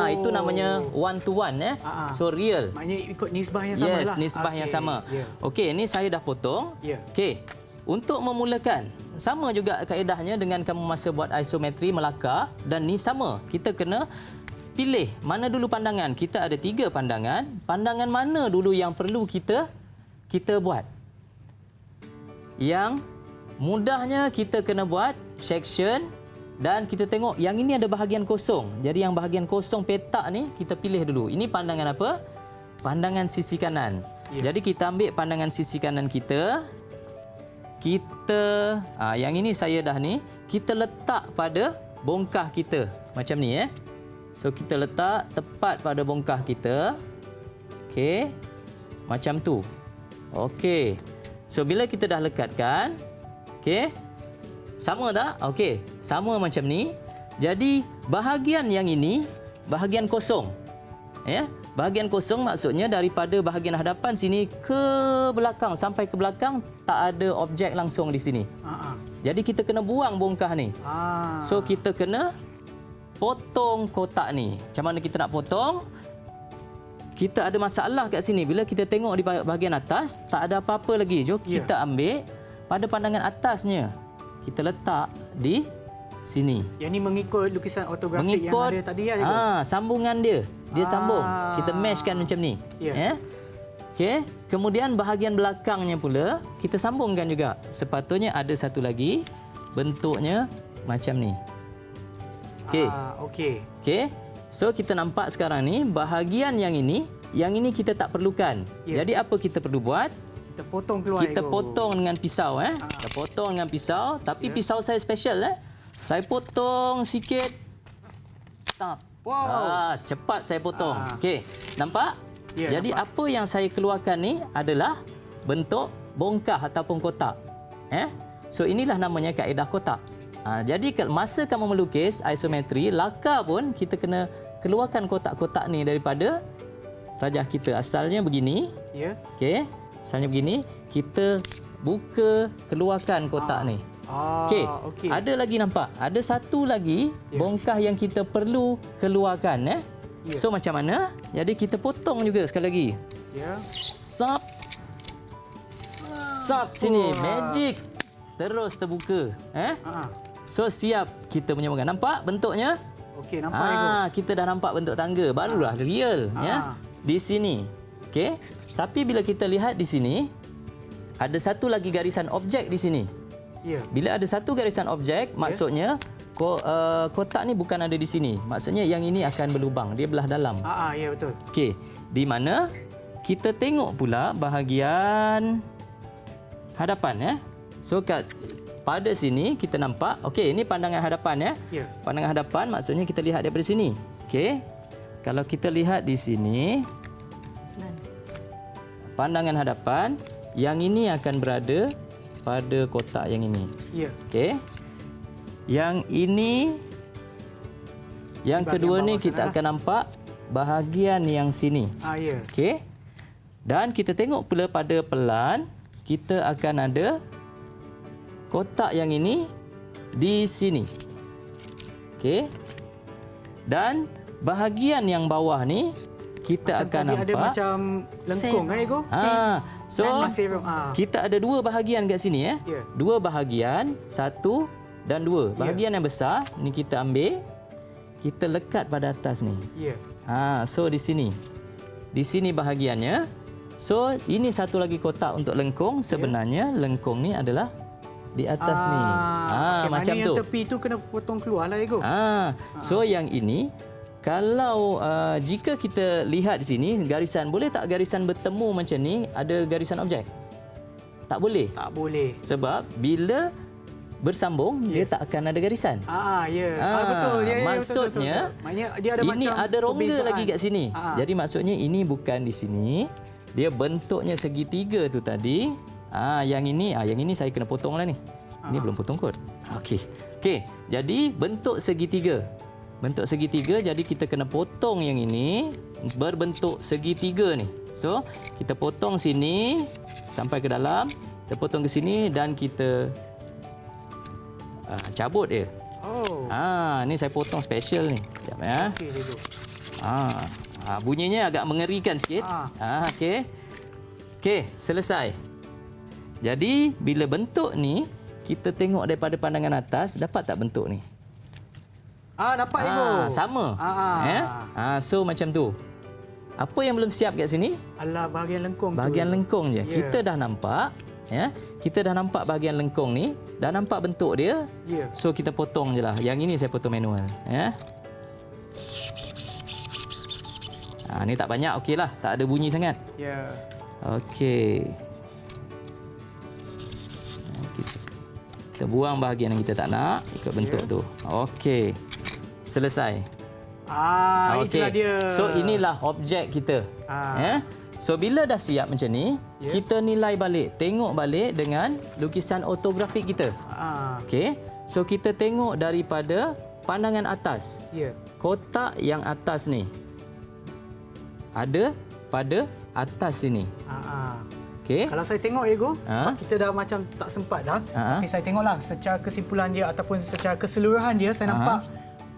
Itu namanya one to one. So real. Maknanya ikut nisbah yang sama lah. Yes, nisbah yang sama. Okey, ni saya dah potong. Okey. Untuk memulakan, sama juga kaedahnya dengan kamu masa buat isometri melakar, dan ni sama. Kita kena pilih mana dulu pandangan. Kita ada 3 pandangan. Pandangan mana dulu yang perlu kita buat? Yang mudahnya kita kena buat section, dan kita tengok yang ini ada bahagian kosong. Jadi yang bahagian kosong petak ni kita pilih dulu. Ini pandangan apa? Pandangan sisi kanan. Jadi kita ambil pandangan sisi kanan kita. Yang ini saya dah ni, kita letak pada bongkah kita. Macam ni So kita letak tepat pada bongkah kita. Okey. Macam tu. Okey. So bila kita dah lekatkan, okey. Sama tak? Okey. Sama macam ni. Jadi bahagian yang ini bahagian kosong. Bahagian kosong maksudnya daripada bahagian hadapan sini ke belakang, sampai ke belakang tak ada objek langsung di sini. Jadi kita kena buang bongkah ni. So kita kena potong kotak ni. Macam mana kita nak potong? Kita ada masalah kat sini. Bila kita tengok di bahagian atas, tak ada apa-apa lagi. Jom kita ambil pada pandangan atasnya. Kita letak di sini. Yang ni mengikut lukisan ortografik yang ada tadi sambungan dia. Dia sambung. Kita meshkan macam ni. Okey. Kemudian bahagian belakangnya pula kita sambungkan juga. Sepatutnya ada satu lagi bentuknya macam ni. Okey. Okey. So kita nampak sekarang ni bahagian yang ini kita tak perlukan. Jadi apa kita perlu buat? Kita potong keluar. Kita potong dengan pisau Kita potong dengan pisau, tapi pisau saya special Saya potong sikit. Tap. Wow. Cepat saya potong. Okey. Nampak? Jadi nampak. Apa yang saya keluarkan ni adalah bentuk bongkah ataupun kotak. So inilah namanya kaedah kotak. Jadi masa kamu melukis isometri, lakar pun kita kena keluarkan kotak-kotak ni daripada rajah kita. Asalnya begini. Okey. Asalnya begini. Kita buka, keluarkan kotak ni. Okey. Ada lagi nampak? Ada satu lagi bongkah yang kita perlu keluarkan. So macam mana? Jadi kita potong juga sekali lagi. Sap. Sap sini. Magic. Terus terbuka. So siap kita punya bongkah. Nampak bentuknya? Okey, nampak kita dah nampak bentuk tangga. Barulah real di sini. Okey. Tapi bila kita lihat di sini, ada satu lagi garisan objek di sini. Bila ada satu garisan objek, maksudnya kotak ni bukan ada di sini. Maksudnya yang ini akan berlubang, dia belah dalam. Ya betul. Okey, di mana kita tengok pula bahagian hadapan So pada sini kita nampak, okey, ini pandangan hadapan Pandangan hadapan maksudnya kita lihat daripada sini. Okey. Kalau kita lihat di sini pandangan hadapan, yang ini akan berada pada kotak yang ini. Okey. Yang ini, yang kedua ni kita akan nampak bahagian yang sini. Okey. Dan kita tengok pula pada pelan, kita akan ada kotak yang ini di sini. Okey. Dan bahagian yang bawah ni kita akan nampak ada macam lengkung Ego? So kita ada 2 bahagian kat sini 2 bahagian, 1 dan 2. Bahagian yang besar ni kita ambil, kita lekat pada atas ni. So di sini. Di sini bahagiannya. So ini satu lagi kotak untuk lengkung. Sebenarnya lengkung ni adalah di atas ni. Macam tu. Yang tepi tu kena potong keluar lah Ego. So yang ini, kalau jika kita lihat di sini garisan, boleh tak garisan bertemu macam ni ada garisan objek? Tak boleh. Tak boleh. Sebab bila bersambung dia tak akan ada garisan. Betul. Maksudnya betul. Dia ada ini macam ada rongga perbezaan lagi kat sini. Jadi maksudnya ini bukan di sini. Dia bentuknya segitiga tu tadi. Yang ini saya kena potonglah ni. Ini belum potong kot. Okey. Jadi bentuk segitiga. Bentuk segitiga, jadi kita kena potong yang ini berbentuk segitiga ni. So, kita potong sini sampai ke dalam, kita potong ke sini dan kita cabut dia. Ni saya potong special ni. Sekejap bunyinya agak mengerikan sikit. Okey. Okey, selesai. Jadi, bila bentuk ni kita tengok daripada pandangan atas, dapat tak bentuk ni? Dapat Ego. Sama. So macam tu. Apa yang belum siap kat sini? Alah, bahagian lengkung bahagian tu. lengkung je. Ya. Kita dah nampak, ya. Kita dah nampak bahagian lengkung ni, dah nampak bentuk dia. Ya. So kita potong je lah. Yang ini saya potong manual, ya. Ni tak banyak, okeylah. Tak ada bunyi sangat. Ya. Okey. Kita buang bahagian yang kita tak nak, ikut bentuk tu. Okey. Selesai. Itulah dia. So inilah objek kita. So bila dah siap macam ni, kita nilai balik, tengok balik dengan lukisan otografik kita. Okey. So kita tengok daripada pandangan atas. Kotak yang atas ni ada pada atas sini. Okey. Kalau saya tengok Ego, sebab kita dah macam tak sempat dah. Tapi saya tengoklah secara kesimpulan dia ataupun secara keseluruhan dia, saya nampak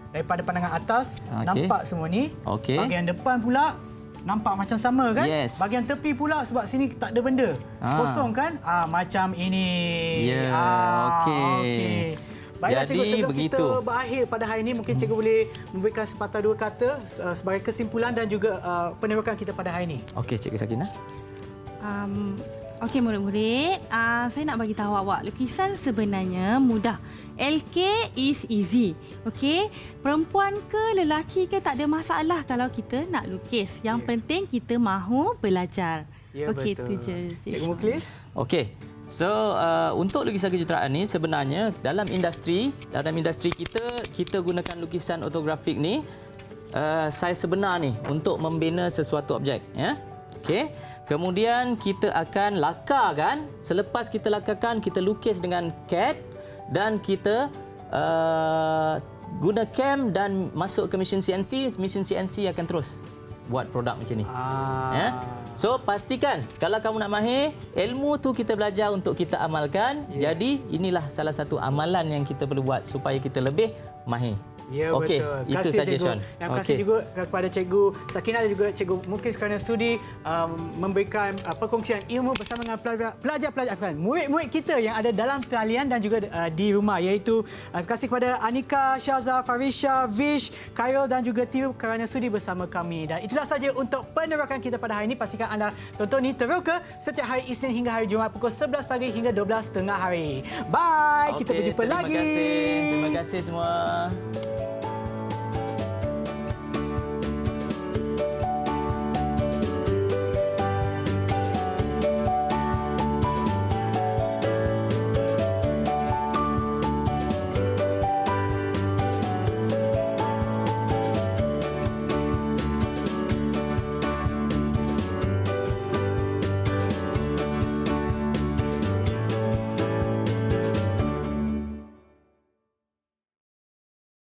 daripada pandangan atas, nampak semua ni. Bahagian depan pula nampak macam sama kan? Yes. Bahagian tepi pula sebab sini tak ada benda. Kosong kan? Macam ini. Ya, okey. Baiklah cikgu, sebelum begitu. kita berakhir pada hari ini, mungkin cikgu boleh memberikan sepatah dua kata sebagai kesimpulan dan juga penerokan kita pada hari ini. Okey, Cikgu Sakinah. Okey murid-murid, saya nak bagi tahu awak, lukisan sebenarnya mudah. LK is easy. Okey, perempuan ke lelaki ke tak ada masalah kalau kita nak lukis. Yang penting kita mahu belajar. Ya, okey, betul. itu je. Cikgu Mukhlis? Okey. So untuk lukisan kejuruteraan ni sebenarnya dalam industri kita gunakan lukisan otografik ni saya sebenar ni untuk membina sesuatu objek, ya. Okey. Kemudian kita akan lakarkan, selepas kita lakarkan kita lukis dengan CAD dan kita guna CAM dan masuk ke mesin CNC, mesin CNC akan terus buat produk macam ni. Ya. So pastikan kalau kamu nak mahir, ilmu tu kita belajar untuk kita amalkan. Jadi inilah salah satu amalan yang kita perlu buat supaya kita lebih mahir. Ya, okey, betul. itu suggestion. Terima kasih juga kepada Cikgu Sakinah dan juga Cikgu Mukhlis kerana sudi memberikan perkongsian ilmu bersama dengan pelajar-pelajar, murid-murid kita yang ada dalam talian dan juga di rumah, iaitu terima kasih kepada Anika, Syaza, Farisha, Vish, Khairul dan juga Tiu kerana sudi bersama kami. Dan itulah saja untuk penerokan kita pada hari ini. Pastikan anda tonton ni Teroka setiap hari Isnin hingga hari Jumaat pukul 11 pagi hingga 12 tengah hari. Bye. Kita berjumpa lagi. Terima kasih semua.